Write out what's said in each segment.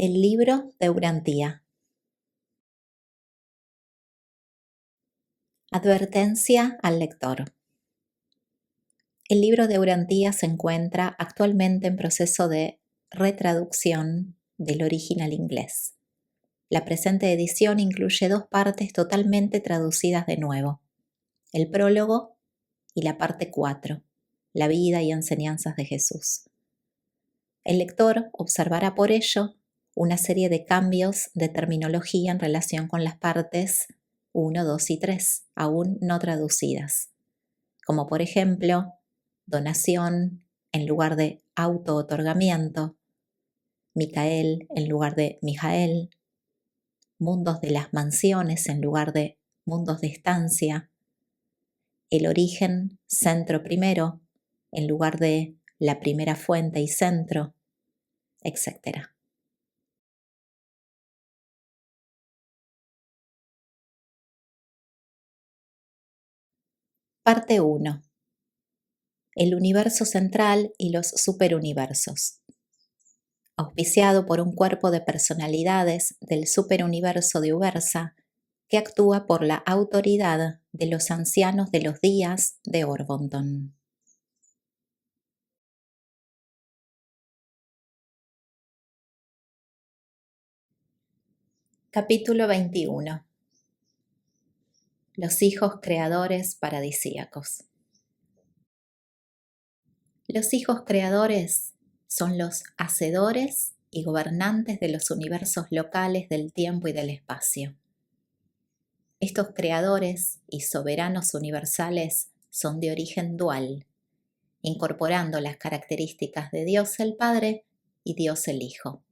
El libro de Urantía. Advertencia al lector. El libro de Urantía se encuentra actualmente en proceso de retraducción del original inglés. La presente edición incluye 2 partes totalmente traducidas de nuevo: el prólogo y la parte 4, la vida y enseñanzas de Jesús. El lector observará por ello una serie de cambios de terminología en relación con las partes 1, 2 y 3, aún no traducidas, como por ejemplo, donación en lugar de auto-otorgamiento, Micael en lugar de Mijael, mundos de las mansiones en lugar de mundos de estancia, el origen centro primero en lugar de la primera fuente y centro, etc. Parte 1. El universo central y los superuniversos. Auspiciado por un cuerpo de personalidades del superuniverso de Ubersa que actúa por la autoridad de los ancianos de los días de Orbonton. Capítulo 21. Los hijos creadores paradisíacos. Los hijos creadores son los hacedores y gobernantes de los universos locales del tiempo y del espacio. Estos creadores y soberanos universales son de origen dual, incorporando las características de Dios el Padre y Dios el Hijo.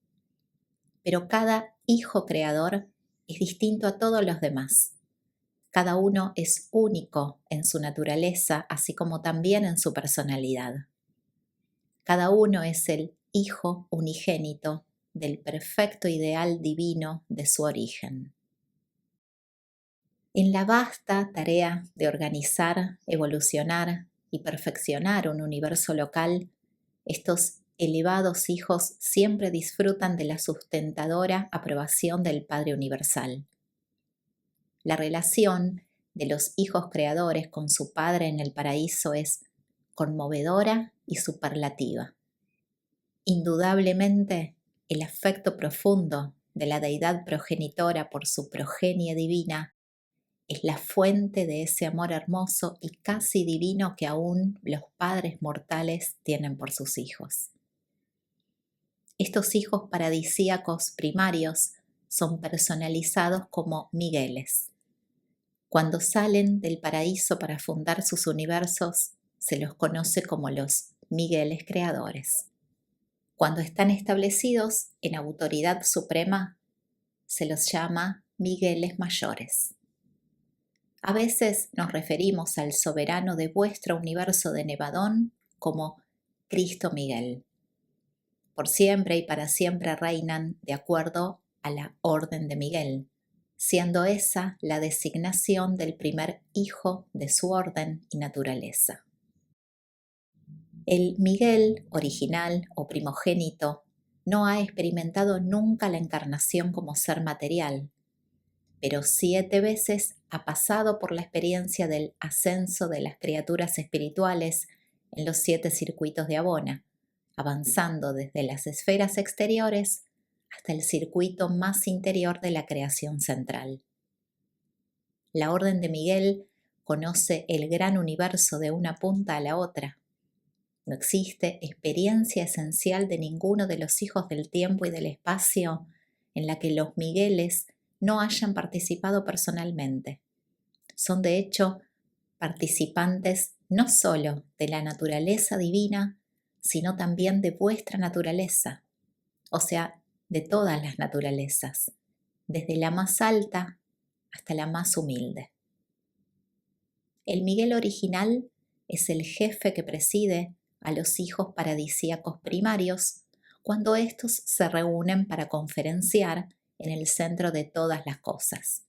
Pero cada hijo creador es distinto a todos los demás. Cada uno es único en su naturaleza, así como también en su personalidad. Cada uno es el hijo unigénito del perfecto ideal divino de su origen. En la vasta tarea de organizar, evolucionar y perfeccionar un universo local, estos elevados hijos siempre disfrutan de la sustentadora aprobación del Padre Universal. La relación de los hijos creadores con su Padre en el paraíso es conmovedora y superlativa. Indudablemente, el afecto profundo de la deidad progenitora por su progenie divina es la fuente de ese amor hermoso y casi divino que aún los padres mortales tienen por sus hijos. Estos hijos paradisíacos primarios son personalizados como Migueles. Cuando salen del paraíso para fundar sus universos, se los conoce como los Migueles creadores. Cuando están establecidos en autoridad suprema, se los llama Migueles mayores. A veces nos referimos al soberano de vuestro universo de Nevadón como Cristo Miguel. Por siempre y para siempre reinan de acuerdo a la Orden de Miguel, siendo esa la designación del primer hijo de su orden y naturaleza. El Miguel original o primogénito no ha experimentado nunca la encarnación como ser material, pero 7 veces ha pasado por la experiencia del ascenso de las criaturas espirituales en los 7 circuitos de Abona, avanzando desde las esferas exteriores hasta el circuito más interior de la creación central. La Orden de Miguel conoce el gran universo de una punta a la otra. No existe experiencia esencial de ninguno de los hijos del tiempo y del espacio en la que los Migueles no hayan participado personalmente. Son de hecho participantes no solo de la naturaleza divina, sino también de vuestra naturaleza, o sea, de todas las naturalezas, desde la más alta hasta la más humilde. El Miguel original es el jefe que preside a los hijos paradisíacos primarios cuando estos se reúnen para conferenciar en el centro de todas las cosas.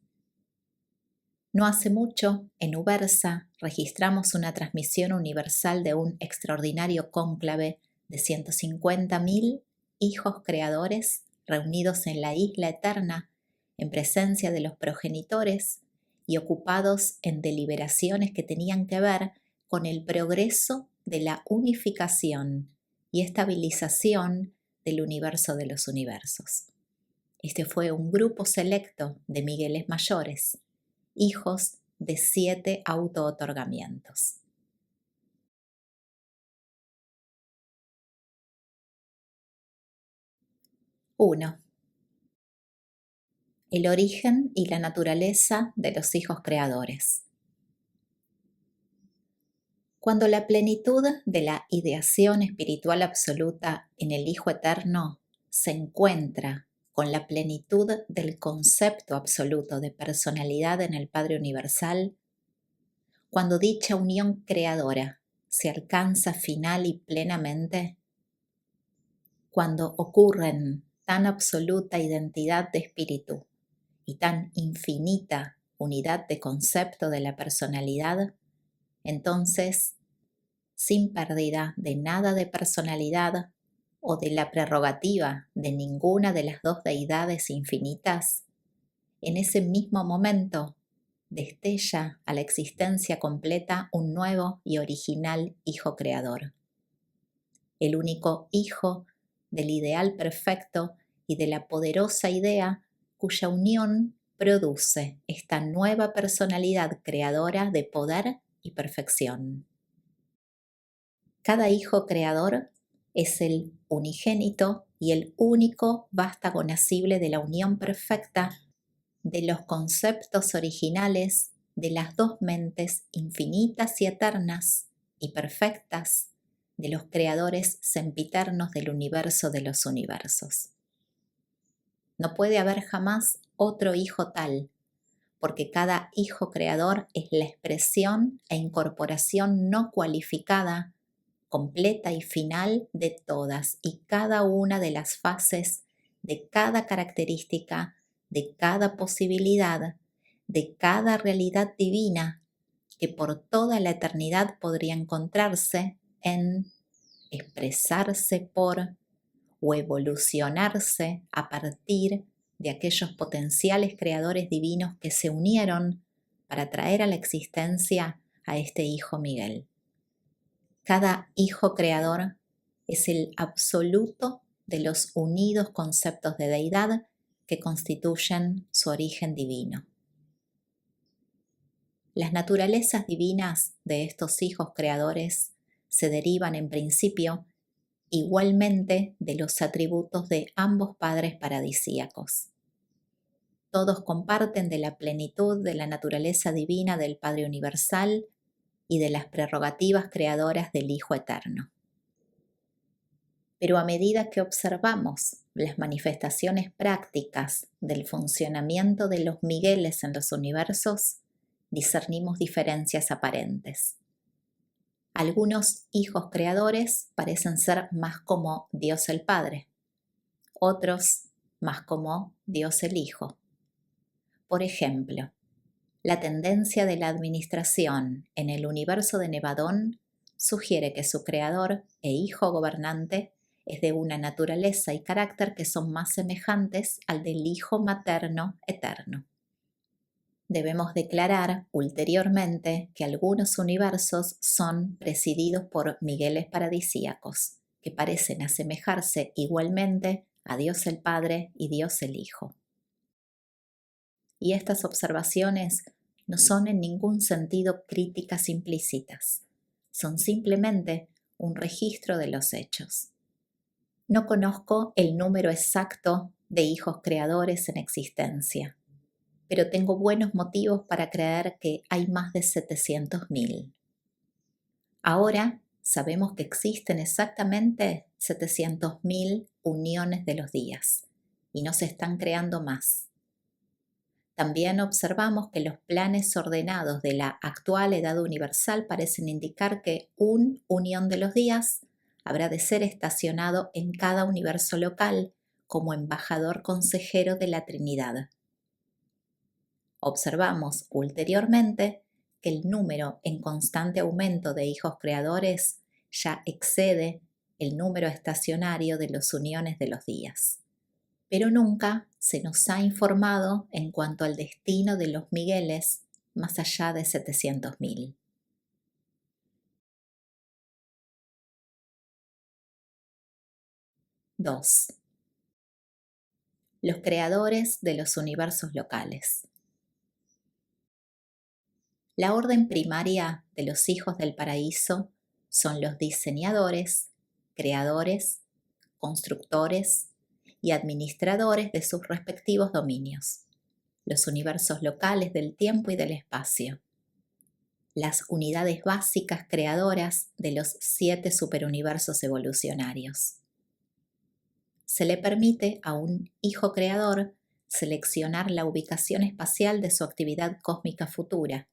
No hace mucho, en Ubersa, registramos una transmisión universal de un extraordinario cónclave de 150.000 hijos creadores reunidos en la isla eterna, en presencia de los progenitores y ocupados en deliberaciones que tenían que ver con el progreso de la unificación y estabilización del universo de los universos. Este fue un grupo selecto de Migueles mayores, hijos de 7 auto-otorgamientos. 1. El origen y la naturaleza de los hijos creadores. Cuando la plenitud de la ideación espiritual absoluta en el Hijo Eterno se encuentra con la plenitud del concepto absoluto de personalidad en el Padre Universal, cuando dicha unión creadora se alcanza final y plenamente, cuando ocurren tan absoluta identidad de espíritu y tan infinita unidad de concepto de la personalidad, entonces, sin pérdida de nada de personalidad o de la prerrogativa de ninguna de las dos deidades infinitas, en ese mismo momento destella a la existencia completa un nuevo y original Hijo Creador, el único Hijo del ideal perfecto y de la poderosa idea cuya unión produce esta nueva personalidad creadora de poder y perfección. Cada hijo creador es el unigénito y el único vástago nacible de la unión perfecta de los conceptos originales de las dos mentes infinitas y eternas y perfectas de los creadores sempiternos del universo de los universos. No puede haber jamás otro hijo tal, porque cada hijo creador es la expresión e incorporación no cualificada, completa y final de todas y cada una de las fases, de cada característica, de cada posibilidad, de cada realidad divina que por toda la eternidad podría encontrarse en, expresarse por o evolucionarse a partir de aquellos potenciales creadores divinos que se unieron para traer a la existencia a este Hijo Miguel. Cada Hijo Creador es el absoluto de los unidos conceptos de deidad que constituyen su origen divino. Las naturalezas divinas de estos hijos creadores se derivan en principio igualmente de los atributos de ambos padres paradisíacos. Todos comparten de la plenitud de la naturaleza divina del Padre Universal y de las prerrogativas creadoras del Hijo Eterno. Pero a medida que observamos las manifestaciones prácticas del funcionamiento de los Migueles en los universos, discernimos diferencias aparentes. Algunos hijos creadores parecen ser más como Dios el Padre, otros más como Dios el Hijo. Por ejemplo, la tendencia de la administración en el universo de Nevadón sugiere que su creador e hijo gobernante es de una naturaleza y carácter que son más semejantes al del Hijo materno eterno. Debemos declarar ulteriormente que algunos universos son presididos por Migueles paradisíacos, que parecen asemejarse igualmente a Dios el Padre y Dios el Hijo. Y estas observaciones no son en ningún sentido críticas implícitas, son simplemente un registro de los hechos. No conozco el número exacto de hijos creadores en existencia, pero tengo buenos motivos para creer que hay más de 700.000. Ahora sabemos que existen exactamente 700.000 uniones de los días y no se están creando más. También observamos que los planes ordenados de la actual edad universal parecen indicar que un unión de los días habrá de ser estacionado en cada universo local como embajador consejero de la Trinidad. Observamos ulteriormente que el número en constante aumento de hijos creadores ya excede el número estacionario de los uniones de los días. pero nunca se nos ha informado en cuanto al destino de los Migueles más allá de 700.000. 2. Los creadores de los universos locales. La orden primaria de los hijos del paraíso son los diseñadores, creadores, constructores y administradores de sus respectivos dominios, los universos locales del tiempo y del espacio, las unidades básicas creadoras de los 7 superuniversos evolucionarios. Se le permite a un hijo creador seleccionar la ubicación espacial de su actividad cósmica futura,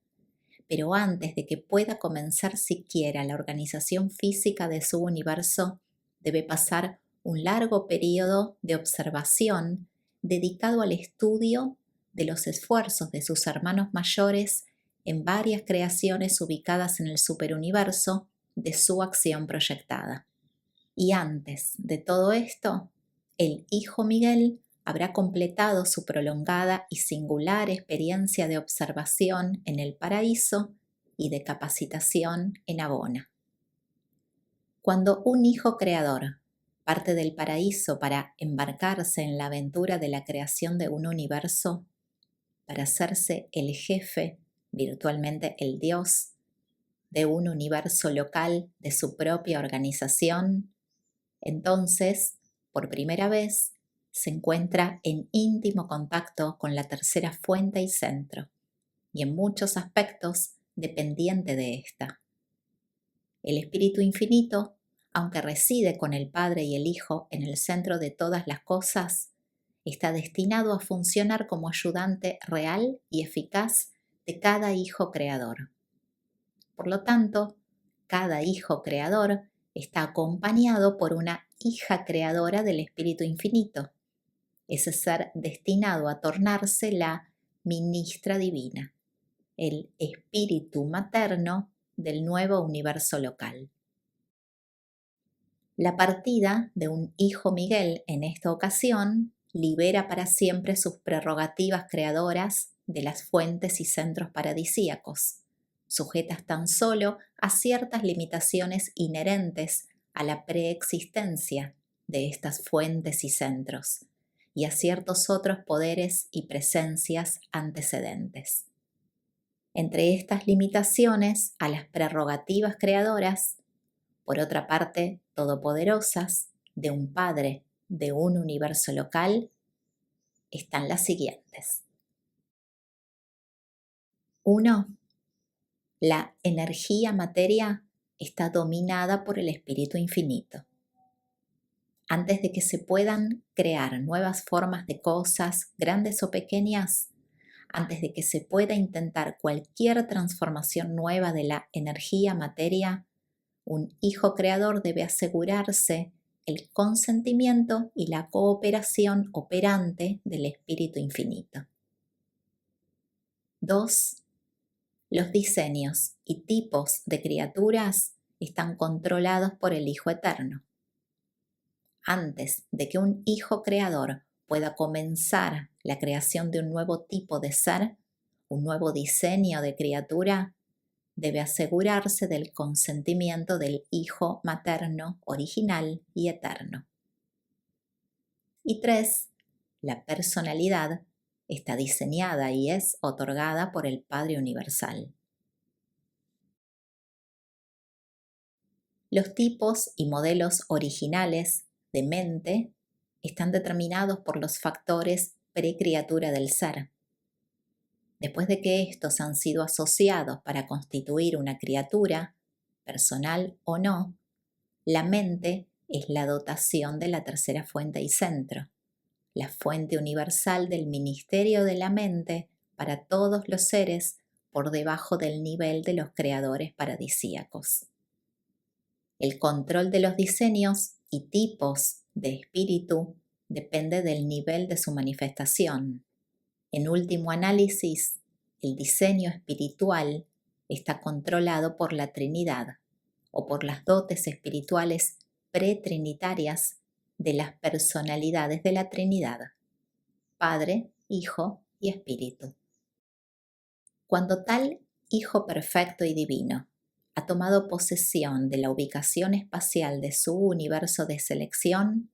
pero antes de que pueda comenzar siquiera la organización física de su universo, debe pasar un largo periodo de observación dedicado al estudio de los esfuerzos de sus hermanos mayores en varias creaciones ubicadas en el superuniverso de su acción proyectada. Y antes de todo esto, el hijo Miguel habrá completado su prolongada y singular experiencia de observación en el paraíso y de capacitación en Abona. Cuando un hijo creador parte del paraíso para embarcarse en la aventura de la creación de un universo, para hacerse el jefe, virtualmente el Dios, de un universo local de su propia organización, entonces, por primera vez, se encuentra en íntimo contacto con la tercera fuente y centro, y en muchos aspectos dependiente de ésta. El Espíritu Infinito, aunque reside con el Padre y el Hijo en el centro de todas las cosas, está destinado a funcionar como ayudante real y eficaz de cada hijo creador. Por lo tanto, cada hijo creador está acompañado por una hija creadora del Espíritu Infinito, ese ser destinado a tornarse la ministra divina, el espíritu materno del nuevo universo local. La partida de un hijo Miguel en esta ocasión libera para siempre sus prerrogativas creadoras de las fuentes y centros paradisíacos, sujetas tan solo a ciertas limitaciones inherentes a la preexistencia de estas fuentes y centros, y a ciertos otros poderes y presencias antecedentes. Entre estas limitaciones a las prerrogativas creadoras, por otra parte, todopoderosas, de un Padre, de un universo local, están las siguientes. 1. La energía materia está dominada por el Espíritu Infinito. Antes de que se puedan crear nuevas formas de cosas, grandes o pequeñas, antes de que se pueda intentar cualquier transformación nueva de la energía materia, un hijo creador debe asegurarse el consentimiento y la cooperación operante del Espíritu Infinito. 2. Los diseños y tipos de criaturas están controlados por el Hijo Eterno. Antes de que un hijo creador pueda comenzar la creación de un nuevo tipo de ser, un nuevo diseño de criatura, debe asegurarse del consentimiento del Hijo materno original y eterno. Y 3. La personalidad está diseñada y es otorgada por el Padre Universal. Los tipos y modelos originales de mente están determinados por los factores precriatura del ser. Después de que estos han sido asociados para constituir una criatura, personal o no, la mente es la dotación de la tercera fuente y centro, la fuente universal del ministerio de la mente para todos los seres por debajo del nivel de los creadores paradisíacos. El control de los diseños y tipos de espíritu depende del nivel de su manifestación. En último análisis, el diseño espiritual está controlado por la Trinidad o por las dotes espirituales pretrinitarias de las personalidades de la Trinidad, Padre, Hijo y Espíritu. Cuando tal Hijo perfecto y divino ha tomado posesión de la ubicación espacial de su universo de selección,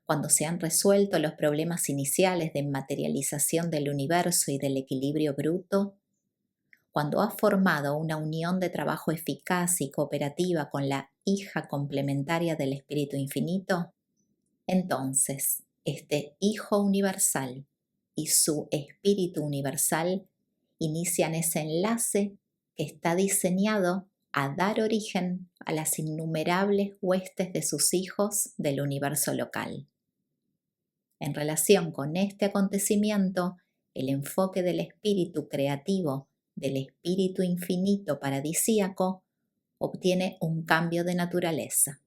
cuando se han resuelto los problemas iniciales de materialización del universo y del equilibrio bruto, cuando ha formado una unión de trabajo eficaz y cooperativa con la hija complementaria del Espíritu Infinito, entonces este Hijo universal y su Espíritu universal inician ese enlace que está diseñado a dar origen a las innumerables huestes de sus hijos del universo local. En relación con este acontecimiento, el enfoque del espíritu creativo, del espíritu infinito paradisíaco, obtiene un cambio de naturaleza,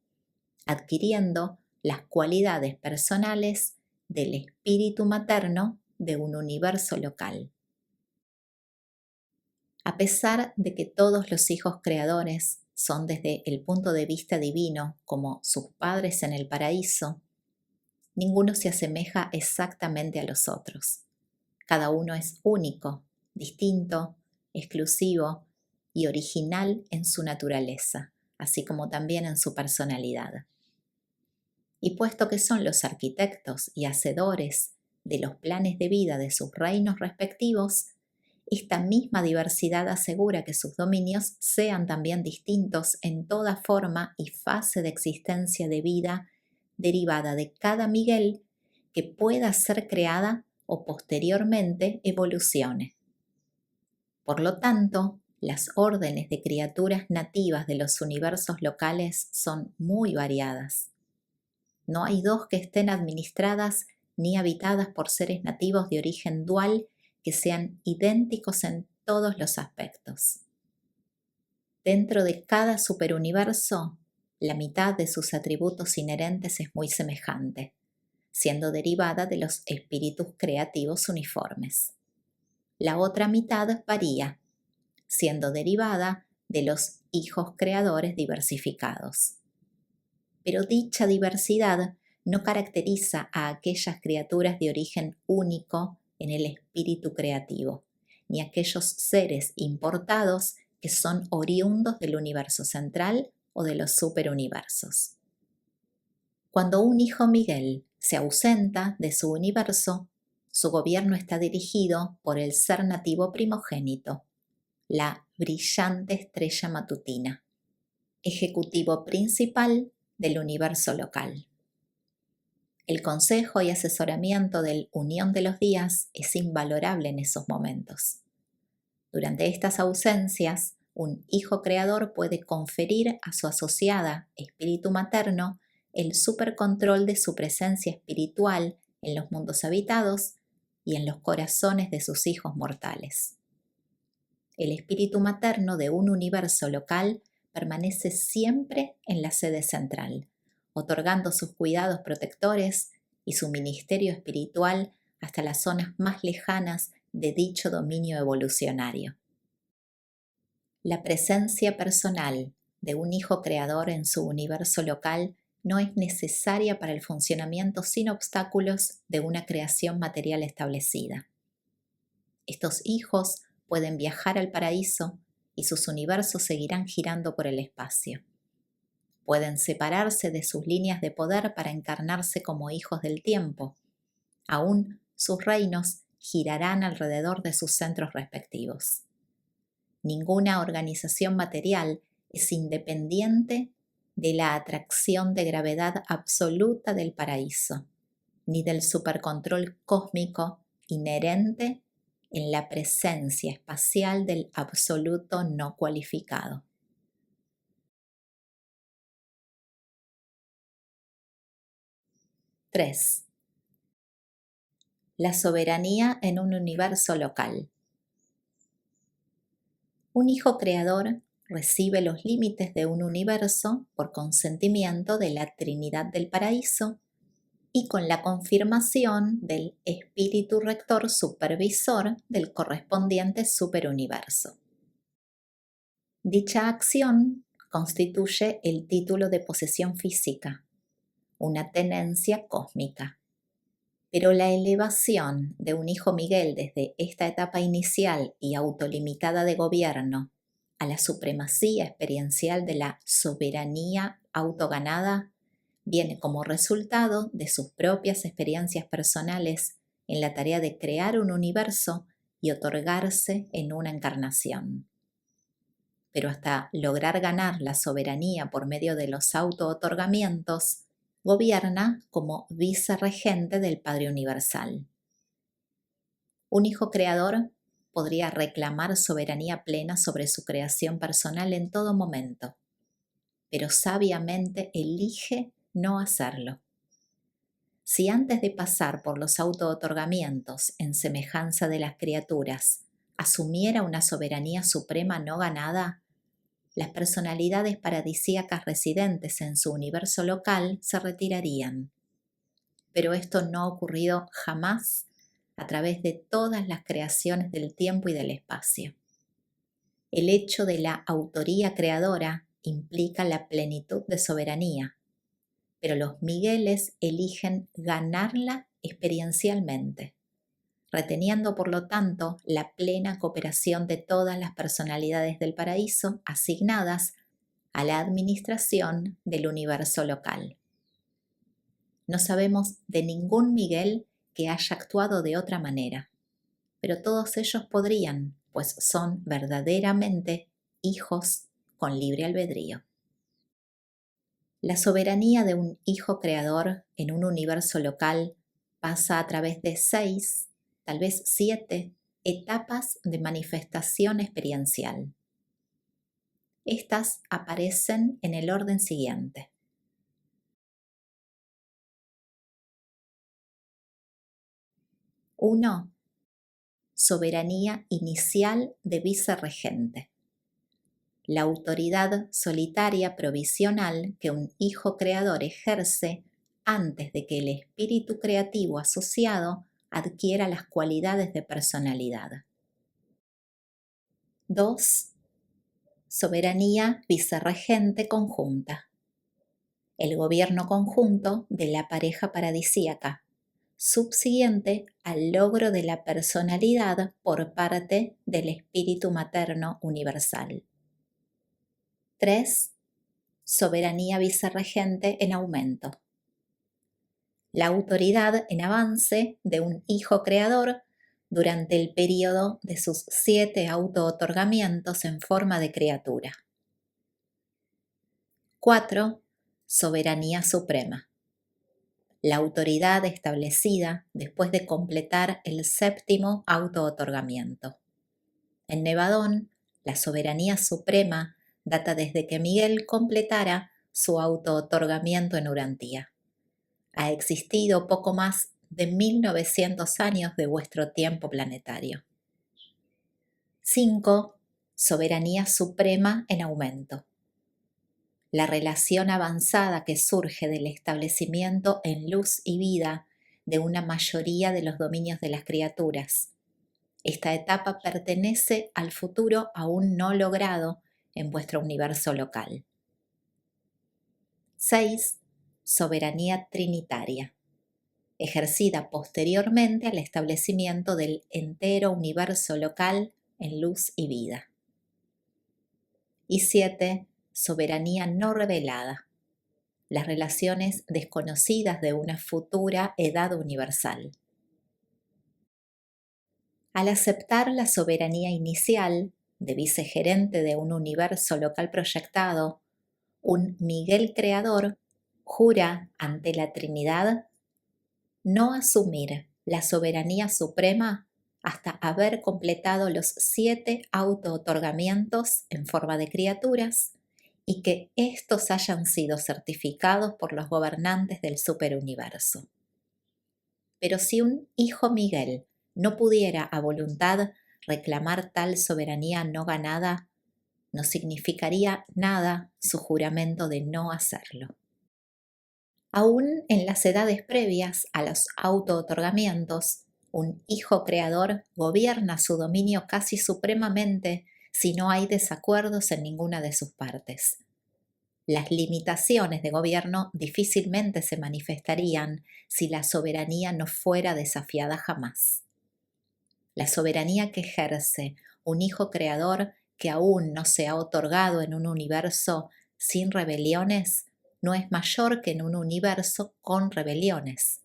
adquiriendo las cualidades personales del espíritu materno de un universo local. A pesar de que todos los hijos creadores son desde el punto de vista divino como sus padres en el paraíso, ninguno se asemeja exactamente a los otros. Cada uno es único, distinto, exclusivo y original en su naturaleza, así como también en su personalidad. Y puesto que son los arquitectos y hacedores de los planes de vida de sus reinos respectivos, esta misma diversidad asegura que sus dominios sean también distintos en toda forma y fase de existencia de vida derivada de cada Miguel que pueda ser creada o posteriormente evolucione. Por lo tanto, las órdenes de criaturas nativas de los universos locales son muy variadas. No hay dos que estén administradas ni habitadas por seres nativos de origen dual que sean idénticos en todos los aspectos. Dentro de cada superuniverso, la mitad de sus atributos inherentes es muy semejante, siendo derivada de los espíritus creativos uniformes. La otra mitad varía, siendo derivada de los hijos creadores diversificados. Pero dicha diversidad no caracteriza a aquellas criaturas de origen único en el espíritu creativo, ni aquellos seres importados que son oriundos del universo central o de los superuniversos. Cuando un hijo Miguel se ausenta de su universo, su gobierno está dirigido por el ser nativo primogénito, la brillante estrella matutina, ejecutivo principal del universo local. El consejo y asesoramiento del Unión de los Días es invalorable en esos momentos. Durante estas ausencias, un hijo creador puede conferir a su asociada espíritu materno el supercontrol de su presencia espiritual en los mundos habitados y en los corazones de sus hijos mortales. El espíritu materno de un universo local permanece siempre en la sede central, otorgando sus cuidados protectores y su ministerio espiritual hasta las zonas más lejanas de dicho dominio evolucionario. La presencia personal de un hijo creador en su universo local no es necesaria para el funcionamiento sin obstáculos de una creación material establecida. Estos hijos pueden viajar al paraíso y sus universos seguirán girando por el espacio. Pueden separarse de sus líneas de poder para encarnarse como hijos del tiempo. Aún sus reinos girarán alrededor de sus centros respectivos. Ninguna organización material es independiente de la atracción de gravedad absoluta del paraíso, ni del supercontrol cósmico inherente en la presencia espacial del absoluto no cualificado. Tres. La soberanía en un universo local. Un hijo creador recibe los límites de un universo por consentimiento de la Trinidad del Paraíso y con la confirmación del espíritu rector supervisor del correspondiente superuniverso. Dicha acción constituye el título de posesión física, una tenencia cósmica. Pero la elevación de un hijo Miguel desde esta etapa inicial y autolimitada de gobierno a la supremacía experiencial de la soberanía autoganada viene como resultado de sus propias experiencias personales en la tarea de crear un universo y otorgarse en una encarnación. Pero hasta lograr ganar la soberanía por medio de los auto-otorgamientos, gobierna como vicerregente del Padre Universal. Un hijo creador podría reclamar soberanía plena sobre su creación personal en todo momento, pero sabiamente elige no hacerlo. Si antes de pasar por los auto-otorgamientos en semejanza de las criaturas, asumiera una soberanía suprema no ganada, las personalidades paradisíacas residentes en su universo local se retirarían. Pero esto no ha ocurrido jamás a través de todas las creaciones del tiempo y del espacio. El hecho de la autoría creadora implica la plenitud de soberanía, pero los Migueles eligen ganarla experiencialmente, reteniendo por lo tanto la plena cooperación de todas las personalidades del paraíso asignadas a la administración del universo local. No sabemos de ningún Miguel que haya actuado de otra manera, pero todos ellos podrían, pues son verdaderamente hijos con libre albedrío. La soberanía de un hijo creador en un universo local pasa a través de 6, tal vez 7, etapas de manifestación experiencial. Estas aparecen en el orden siguiente. 1. Soberanía inicial de vicerregente. La autoridad solitaria provisional que un hijo creador ejerce antes de que el espíritu creativo asociado adquiera las cualidades de personalidad. 2. Soberanía vicerregente conjunta. El gobierno conjunto de la pareja paradisíaca, subsiguiente al logro de la personalidad por parte del espíritu materno universal. 3. Soberanía vicerregente en aumento. La autoridad en avance de un hijo creador durante el período de sus 7 auto-otorgamientos en forma de criatura. 4. Soberanía suprema. La autoridad establecida después de completar el 7º auto-otorgamiento. En Nevadón, la soberanía suprema data desde que Miguel completara su auto-otorgamiento en Urantía. Ha existido poco más de 1900 años de vuestro tiempo planetario. 5. Soberanía suprema en aumento. La relación avanzada que surge del establecimiento en luz y vida de una mayoría de los dominios de las criaturas. Esta etapa pertenece al futuro aún no logrado en vuestro universo local. 6. Soberanía trinitaria, ejercida posteriormente al establecimiento del entero universo local en luz y vida. Y 7. Soberanía no revelada, las relaciones desconocidas de una futura edad universal. Al aceptar la soberanía inicial de vicegerente de un universo local proyectado, un Miguel creador jura ante la Trinidad no asumir la soberanía suprema hasta haber completado los 7 auto-otorgamientos en forma de criaturas y que estos hayan sido certificados por los gobernantes del superuniverso. Pero si un hijo Miguel no pudiera a voluntad reclamar tal soberanía no ganada, no significaría nada su juramento de no hacerlo. Aún en las edades previas a los auto-otorgamientos, un hijo creador gobierna su dominio casi supremamente si no hay desacuerdos en ninguna de sus partes. Las limitaciones de gobierno difícilmente se manifestarían si la soberanía no fuera desafiada jamás. La soberanía que ejerce un hijo creador que aún no se ha otorgado en un universo sin rebeliones no es mayor que en un universo con rebeliones.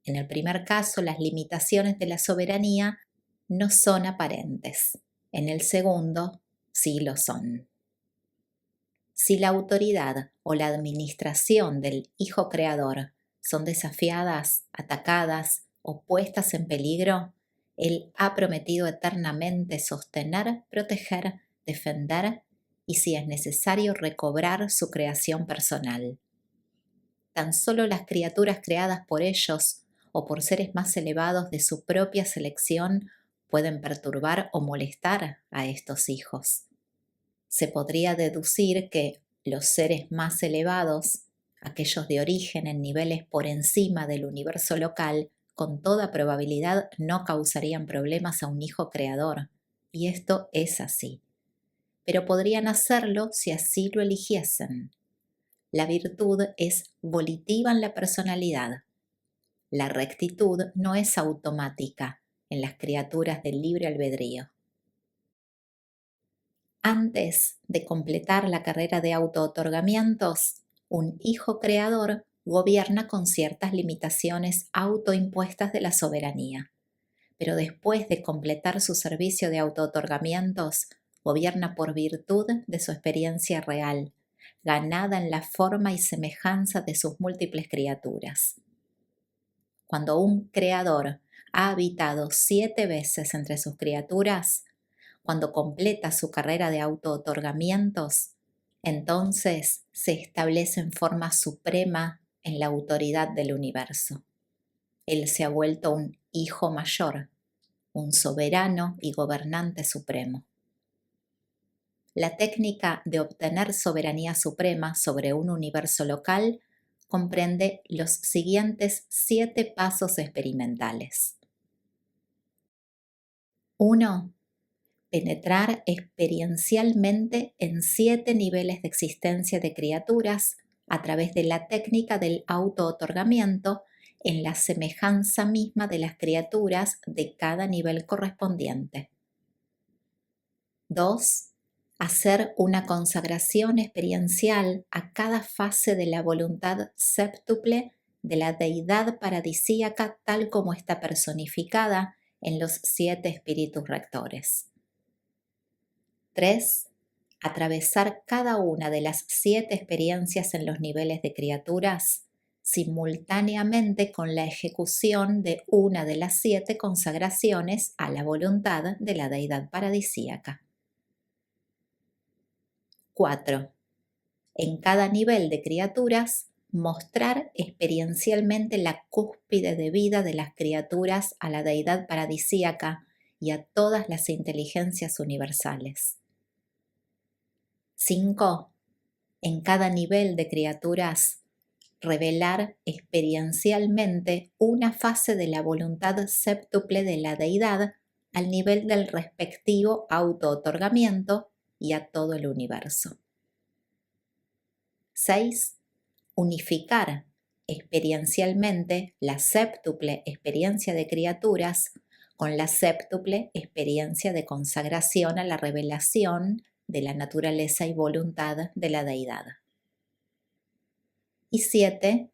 En el primer caso, las limitaciones de la soberanía no son aparentes. En el segundo, sí lo son. Si la autoridad o la administración del Hijo Creador son desafiadas, atacadas o puestas en peligro, Él ha prometido eternamente sostener, proteger, defender y, si es necesario, recobrar su creación personal. Tan solo las criaturas creadas por ellos o por seres más elevados de su propia selección pueden perturbar o molestar a estos hijos. Se podría deducir que los seres más elevados, aquellos de origen en niveles por encima del universo local, con toda probabilidad no causarían problemas a un hijo creador, y esto es así. Pero podrían hacerlo si así lo eligiesen. La virtud es volitiva en la personalidad. La rectitud no es automática en las criaturas del libre albedrío. Antes de completar la carrera de autootorgamientos, un hijo creador gobierna con ciertas limitaciones autoimpuestas de la soberanía. Pero después de completar su servicio de autootorgamientos, gobierna por virtud de su experiencia real, ganada en la forma y semejanza de sus múltiples criaturas. Cuando un creador ha habitado 7 veces entre sus criaturas, cuando completa su carrera de autootorgamientos, entonces se establece en forma suprema en la autoridad del universo. Él se ha vuelto un hijo mayor, un soberano y gobernante supremo. La técnica de obtener soberanía suprema sobre un universo local comprende los siguientes 7 pasos experimentales. 1. Penetrar experiencialmente en 7 niveles de existencia de criaturas a través de la técnica del auto-otorgamiento en la semejanza misma de las criaturas de cada nivel correspondiente. 2. Hacer una consagración experiencial a cada fase de la voluntad séptuple de la deidad paradisíaca tal como está personificada en los 7 espíritus rectores. 3. Atravesar cada una de las 7 experiencias en los niveles de criaturas simultáneamente con la ejecución de una de las 7 consagraciones a la voluntad de la deidad paradisíaca. 4. En cada nivel de criaturas, mostrar experiencialmente la cúspide de vida de las criaturas a la deidad paradisíaca y a todas las inteligencias universales. 5. En cada nivel de criaturas, revelar experiencialmente una fase de la voluntad séptuple de la deidad al nivel del respectivo auto-otorgamiento y a todo el universo. 6. Unificar experiencialmente la séptuple experiencia de criaturas con la séptuple experiencia de consagración a la revelación de la naturaleza y voluntad de la deidad. Y 7.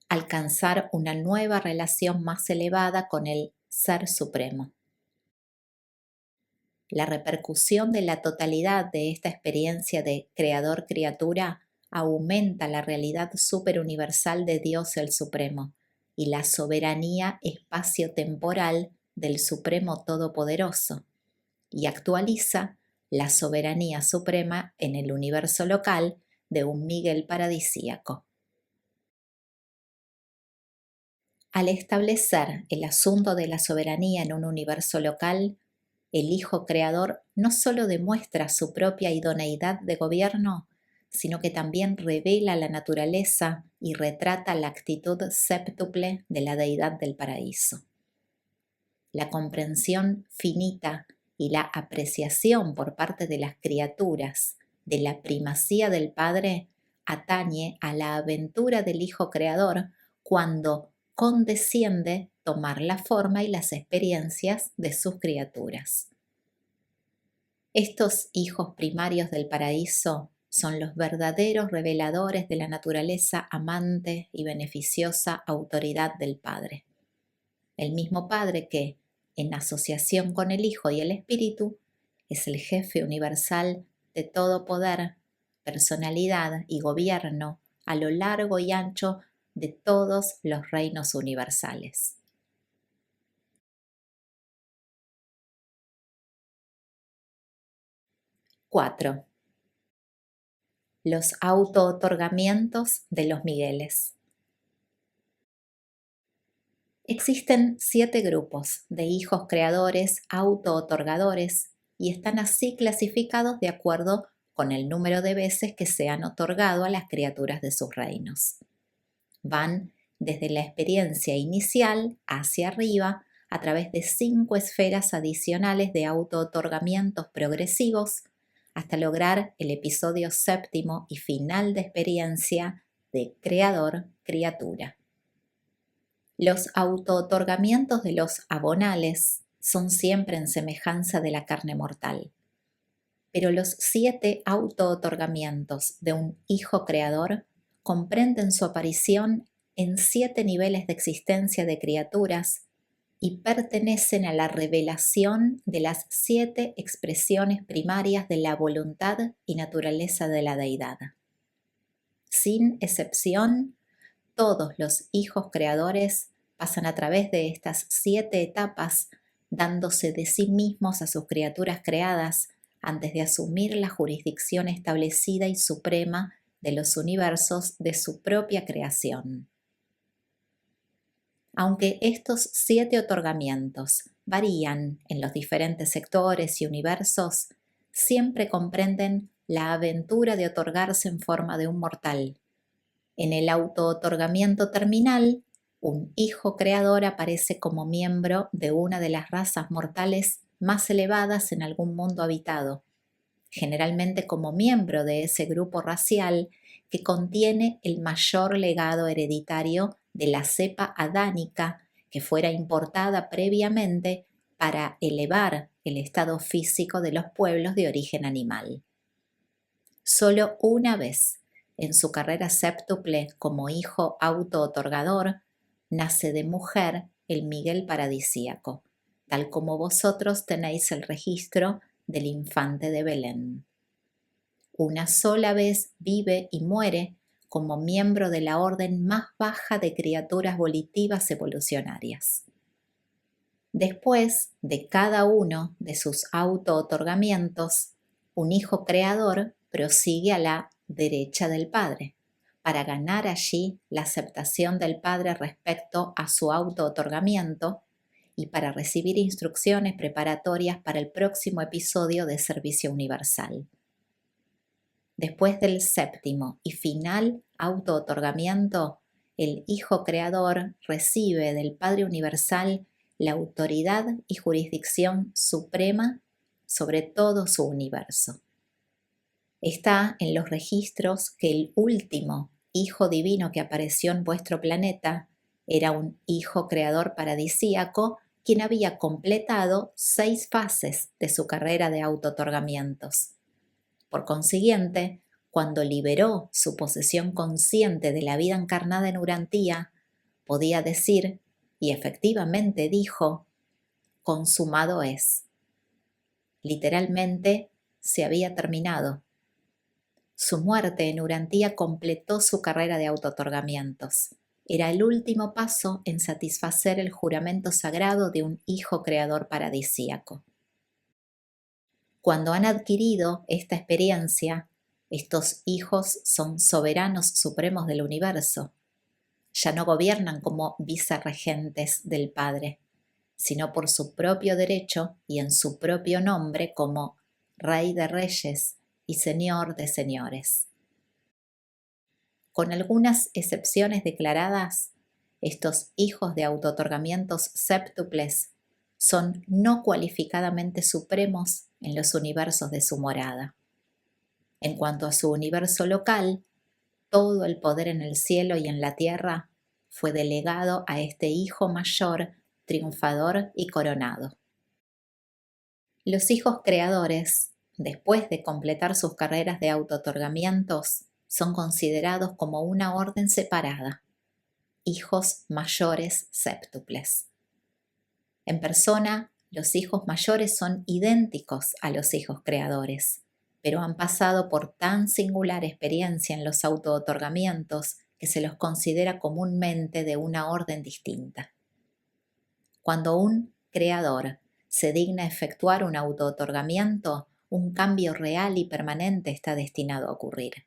Alcanzar una nueva relación más elevada con el Ser Supremo. La repercusión de la totalidad de esta experiencia de creador-criatura aumenta la realidad superuniversal de Dios el Supremo y la soberanía espacio-temporal del Supremo Todopoderoso, y actualiza la soberanía suprema en el universo local de un Miguel paradisíaco. Al establecer el asunto de la soberanía en un universo local, el Hijo Creador no solo demuestra su propia idoneidad de gobierno, sino que también revela la naturaleza y retrata la actitud séptuple de la deidad del paraíso. La comprensión finita y la apreciación por parte de las criaturas de la primacía del Padre atañe a la aventura del Hijo Creador cuando condesciende tomar la forma y las experiencias de sus criaturas. Estos hijos primarios del paraíso son los verdaderos reveladores de la naturaleza amante y beneficiosa autoridad del Padre. El mismo Padre que, en asociación con el Hijo y el Espíritu, es el jefe universal de todo poder, personalidad y gobierno a lo largo y ancho de todos los reinos universales. 4. Los auto-otorgamientos de los Migueles. Existen 7 grupos de hijos creadores auto-otorgadores y están así clasificados de acuerdo con el número de veces que se han otorgado a las criaturas de sus reinos. Van desde la experiencia inicial hacia arriba a través de 5 esferas adicionales de auto-otorgamientos progresivos hasta lograr el episodio séptimo y final de experiencia de creador-criatura. Los auto-otorgamientos de los abonales son siempre en semejanza de la carne mortal, pero los 7 auto-otorgamientos de un hijo creador comprenden su aparición en 7 niveles de existencia de criaturas y pertenecen a la revelación de las 7 expresiones primarias de la voluntad y naturaleza de la deidad. Sin excepción, todos los hijos creadores pasan a través de estas 7 etapas, dándose de sí mismos a sus criaturas creadas antes de asumir la jurisdicción establecida y suprema de los universos de su propia creación. Aunque estos 7 otorgamientos varían en los diferentes sectores y universos, siempre comprenden la aventura de otorgarse en forma de un mortal. En el auto-otorgamiento terminal, un hijo creador aparece como miembro de una de las razas mortales más elevadas en algún mundo habitado, generalmente como miembro de ese grupo racial que contiene el mayor legado hereditario de la cepa adánica que fuera importada previamente para elevar el estado físico de los pueblos de origen animal. Solo una vez en su carrera séptuple como hijo auto-otorgador, nace de mujer el Miguel paradisíaco, tal como vosotros tenéis el registro del infante de Belén. Una sola vez vive y muere como miembro de la orden más baja de criaturas volitivas evolucionarias. Después de cada uno de sus auto-otorgamientos, un hijo creador prosigue a la derecha del Padre, para ganar allí la aceptación del Padre respecto a su auto-otorgamiento y para recibir instrucciones preparatorias para el próximo episodio de Servicio Universal. Después del séptimo y final auto-otorgamiento, el Hijo Creador recibe del Padre Universal la autoridad y jurisdicción suprema sobre todo su universo. Está en los registros que el último Hijo Divino que apareció en vuestro planeta era un Hijo Creador paradisíaco quien había completado 6 fases de su carrera de auto-otorgamientos. Por consiguiente, cuando liberó su posesión consciente de la vida encarnada en Urantía, podía decir, y efectivamente dijo, consumado es. Literalmente, se había terminado. Su muerte en Urantía completó su carrera de auto-otorgamientos. Era el último paso en satisfacer el juramento sagrado de un hijo creador paradisíaco. Cuando han adquirido esta experiencia, estos hijos son soberanos supremos del universo. Ya no gobiernan como vicerregentes del Padre, sino por su propio derecho y en su propio nombre como Rey de Reyes y Señor de Señores. Con algunas excepciones declaradas, estos hijos de auto-otorgamientos séptuples son no cualificadamente supremos en los universos de su morada. En cuanto a su universo local, todo el poder en el cielo y en la tierra fue delegado a este hijo mayor, triunfador y coronado. Los hijos creadores, después de completar sus carreras de autootorgamientos, son considerados como una orden separada, hijos mayores séptuples. En persona, los hijos mayores son idénticos a los hijos creadores, pero han pasado por tan singular experiencia en los autootorgamientos que se los considera comúnmente de una orden distinta. Cuando un creador se digna efectuar un autootorgamiento, un cambio real y permanente está destinado a ocurrir.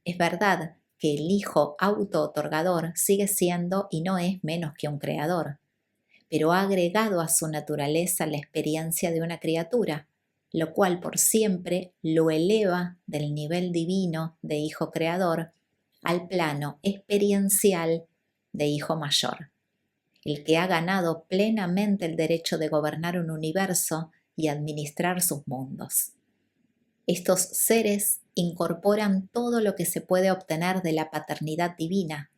Es verdad que el hijo autootorgador sigue siendo y no es menos que un creador, pero ha agregado a su naturaleza la experiencia de una criatura, lo cual por siempre lo eleva del nivel divino de hijo creador al plano experiencial de hijo mayor, el que ha ganado plenamente el derecho de gobernar un universo y administrar sus mundos. Estos seres incorporan todo lo que se puede obtener de la paternidad divina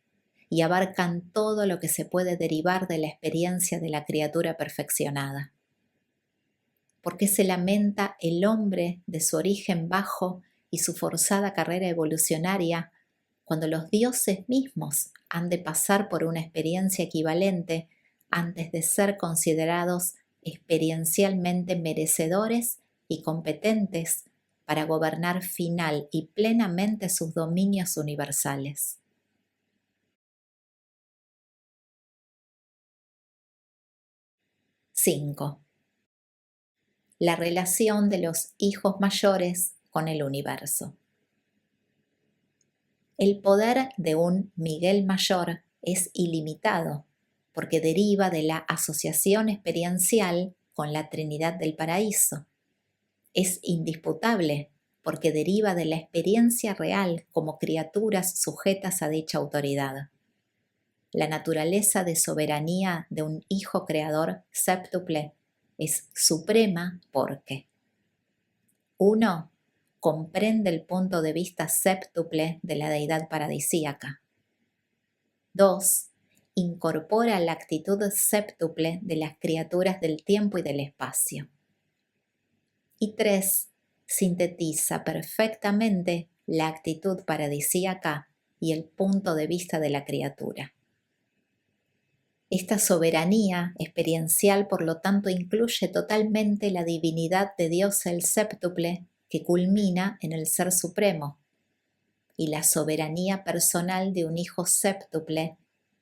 y abarcan todo lo que se puede derivar de la experiencia de la criatura perfeccionada. ¿Por qué se lamenta el hombre de su origen bajo y su forzada carrera evolucionaria cuando los dioses mismos han de pasar por una experiencia equivalente antes de ser considerados experiencialmente merecedores y competentes para gobernar final y plenamente sus dominios universales? 5. La relación de los hijos mayores con el universo. El poder de un Miguel mayor es ilimitado porque deriva de la asociación experiencial con la Trinidad del Paraíso. Es indisputable porque deriva de la experiencia real como criaturas sujetas a dicha autoridad. La naturaleza de soberanía de un hijo creador séptuple es suprema porque 1. Comprende el punto de vista séptuple de la deidad paradisíaca. 2. Incorpora la actitud séptuple de las criaturas del tiempo y del espacio. Y 3. Sintetiza perfectamente la actitud paradisíaca y el punto de vista de la criatura. Esta soberanía experiencial, por lo tanto, incluye totalmente la divinidad de Dios el séptuple que culmina en el Ser Supremo, y la soberanía personal de un hijo séptuple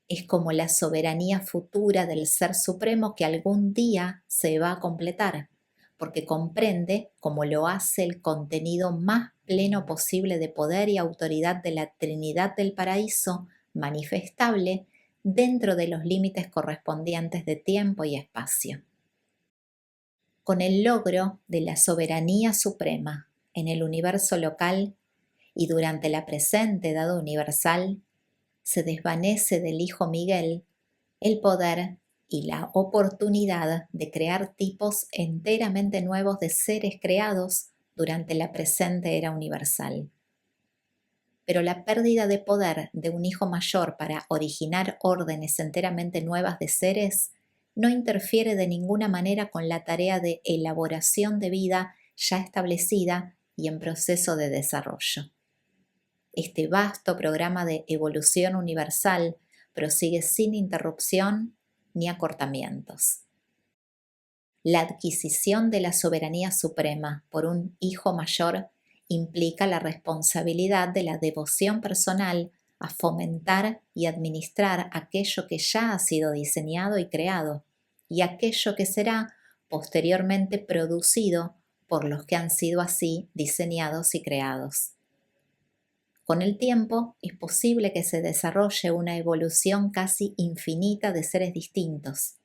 es como la soberanía futura del Ser Supremo que algún día se va a completar, porque comprende, como lo hace, el contenido más pleno posible de poder y autoridad de la Trinidad del Paraíso, manifestable dentro de los límites correspondientes de tiempo y espacio. Con el logro de la soberanía suprema en el universo local y durante la presente edad universal, se desvanece del Hijo Miguel el poder y la oportunidad de crear tipos enteramente nuevos de seres creados durante la presente era universal. Pero la pérdida de poder de un hijo mayor para originar órdenes enteramente nuevas de seres no interfiere de ninguna manera con la tarea de elaboración de vida ya establecida y en proceso de desarrollo. Este vasto programa de evolución universal prosigue sin interrupción ni acortamientos. La adquisición de la soberanía suprema por un hijo mayor implica la responsabilidad de la devoción personal a fomentar y administrar aquello que ya ha sido diseñado y creado, y aquello que será posteriormente producido por los que han sido así diseñados y creados. Con el tiempo es posible que se desarrolle una evolución casi infinita de seres distintos,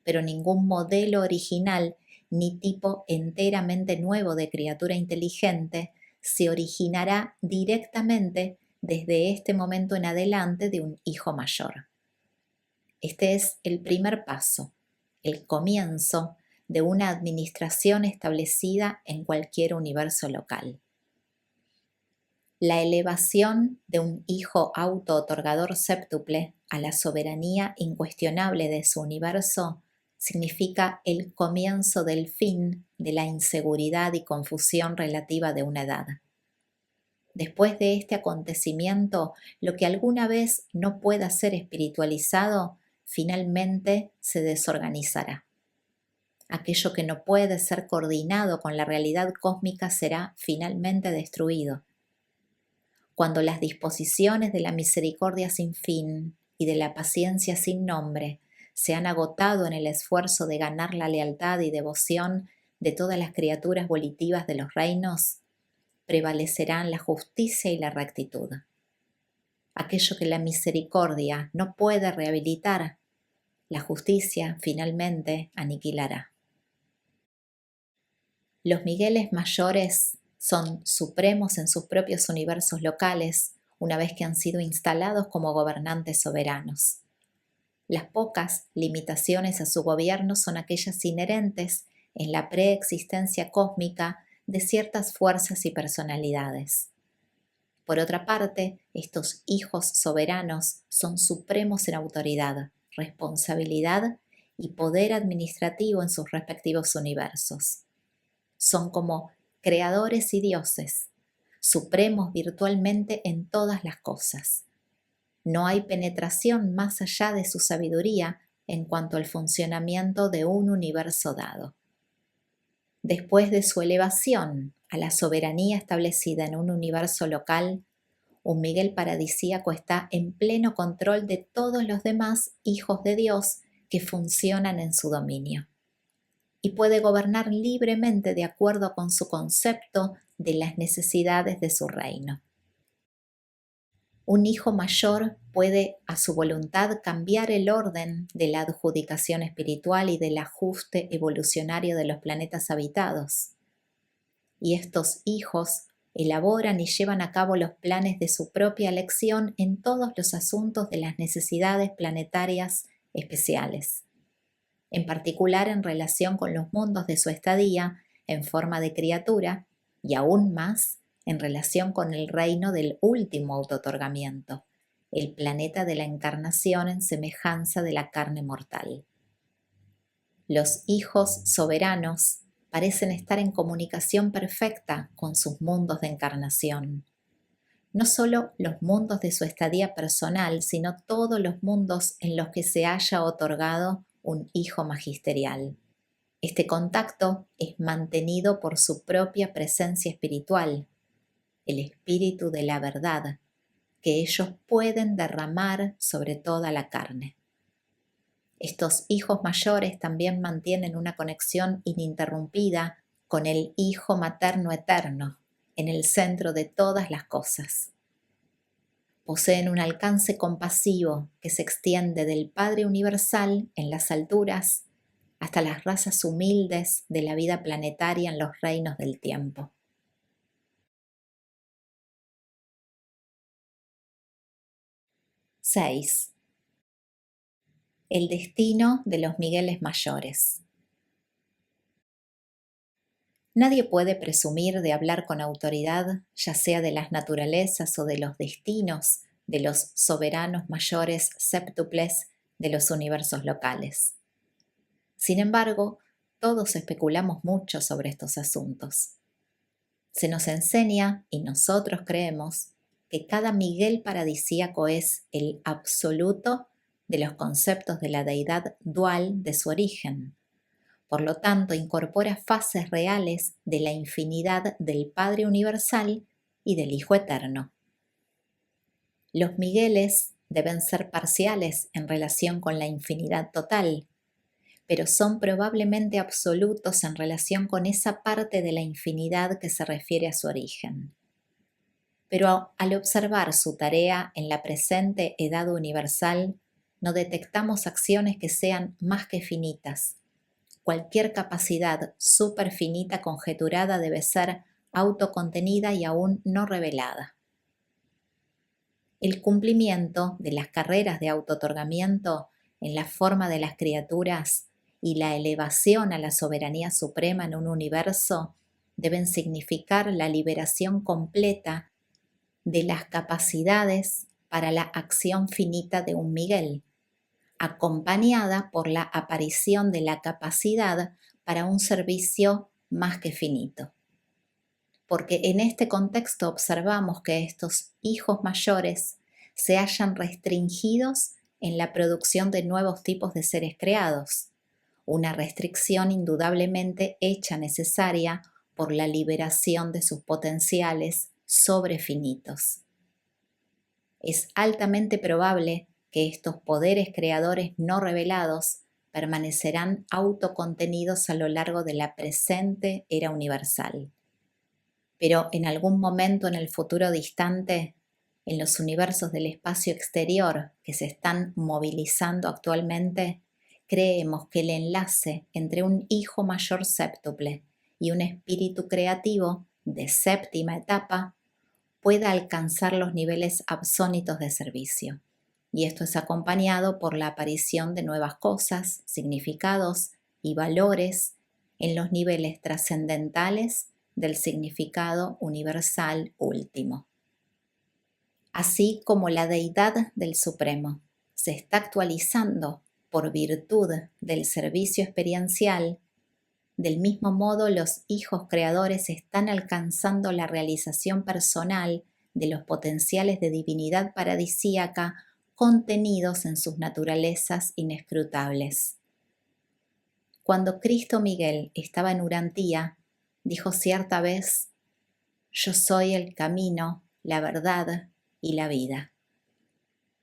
pero ningún modelo original ni tipo enteramente nuevo de criatura inteligente se originará directamente desde este momento en adelante de un hijo mayor. Este es el primer paso, el comienzo de una administración establecida en cualquier universo local. La elevación de un hijo auto-otorgador séptuple a la soberanía incuestionable de su universo significa el comienzo del fin de la inseguridad y confusión relativa de una edad. Después de este acontecimiento, lo que alguna vez no pueda ser espiritualizado, finalmente se desorganizará. Aquello que no puede ser coordinado con la realidad cósmica será finalmente destruido. Cuando las disposiciones de la misericordia sin fin y de la paciencia sin nombre se han agotado en el esfuerzo de ganar la lealtad y devoción de todas las criaturas volitivas de los reinos, prevalecerán la justicia y la rectitud. Aquello que la misericordia no puede rehabilitar, la justicia finalmente aniquilará. Los Migueles mayores son supremos en sus propios universos locales una vez que han sido instalados como gobernantes soberanos. Las pocas limitaciones a su gobierno son aquellas inherentes en la preexistencia cósmica de ciertas fuerzas y personalidades. Por otra parte, estos hijos soberanos son supremos en autoridad, responsabilidad y poder administrativo en sus respectivos universos. Son como creadores y dioses, supremos virtualmente en todas las cosas. No hay penetración más allá de su sabiduría en cuanto al funcionamiento de un universo dado. Después de su elevación a la soberanía establecida en un universo local, un Miguel paradisíaco está en pleno control de todos los demás hijos de Dios que funcionan en su dominio, y puede gobernar libremente de acuerdo con su concepto de las necesidades de su reino. Un hijo mayor puede a su voluntad cambiar el orden de la adjudicación espiritual y del ajuste evolucionario de los planetas habitados. Y estos hijos elaboran y llevan a cabo los planes de su propia elección en todos los asuntos de las necesidades planetarias especiales, en particular en relación con los mundos de su estadía en forma de criatura y aún más en relación con el reino del último autootorgamiento, el planeta de la encarnación en semejanza de la carne mortal. Los hijos soberanos parecen estar en comunicación perfecta con sus mundos de encarnación. No solo los mundos de su estadía personal, sino todos los mundos en los que se haya otorgado un hijo magisterial. Este contacto es mantenido por su propia presencia espiritual, el espíritu de la verdad, que ellos pueden derramar sobre toda la carne. Estos hijos mayores también mantienen una conexión ininterrumpida con el Hijo materno eterno, en el centro de todas las cosas. Poseen un alcance compasivo que se extiende del Padre Universal en las alturas hasta las razas humildes de la vida planetaria en los reinos del tiempo. 6. El destino de los Migueles mayores. Nadie puede presumir de hablar con autoridad, ya sea de las naturalezas o de los destinos de los soberanos mayores séptuples de los universos locales. Sin embargo, todos especulamos mucho sobre estos asuntos. Se nos enseña, y nosotros creemos, que cada Miguel paradisíaco es el absoluto de los conceptos de la deidad dual de su origen. Por lo tanto, incorpora fases reales de la infinidad del Padre Universal y del Hijo Eterno. Los Migueles deben ser parciales en relación con la infinidad total, pero son probablemente absolutos en relación con esa parte de la infinidad que se refiere a su origen. Pero al observar su tarea en la presente edad universal, no detectamos acciones que sean más que finitas. Cualquier capacidad superfinita conjeturada debe ser autocontenida y aún no revelada. El cumplimiento de las carreras de autootorgamiento en la forma de las criaturas y la elevación a la soberanía suprema en un universo deben significar la liberación completa de las capacidades para la acción finita de un Miguel, acompañada por la aparición de la capacidad para un servicio más que finito. Porque en este contexto observamos que estos hijos mayores se hallan restringidos en la producción de nuevos tipos de seres creados, una restricción indudablemente hecha necesaria por la liberación de sus potenciales sobrefinitos. Es altamente probable que estos poderes creadores no revelados permanecerán autocontenidos a lo largo de la presente era universal. Pero en algún momento en el futuro distante, en los universos del espacio exterior que se están movilizando actualmente, creemos que el enlace entre un hijo mayor séptuple y un espíritu creativo de séptima etapa pueda alcanzar los niveles absónitos de servicio. Y esto es acompañado por la aparición de nuevas cosas, significados y valores en los niveles trascendentales del significado universal último. Así como la deidad del Supremo se está actualizando por virtud del servicio experiencial, del mismo modo los hijos creadores están alcanzando la realización personal de los potenciales de divinidad paradisíaca contenidos en sus naturalezas inescrutables. Cuando Cristo Miguel estaba en Urantía, dijo cierta vez: «Yo soy el camino, la verdad y la vida».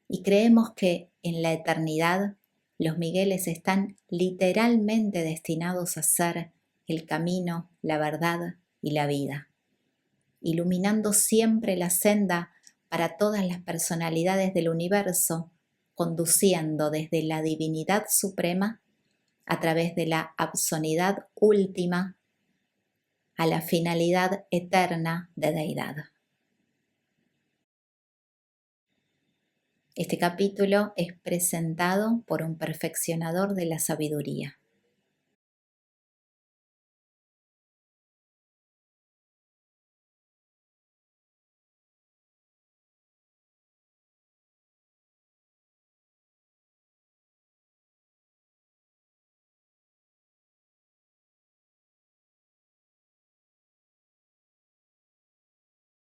Y creemos que en la eternidad los Migueles están literalmente destinados a ser el camino, la verdad y la vida, iluminando siempre la senda para todas las personalidades del universo, conduciendo desde la divinidad suprema a través de la absonidad última a la finalidad eterna de deidad. Este capítulo es presentado por un perfeccionador de la sabiduría.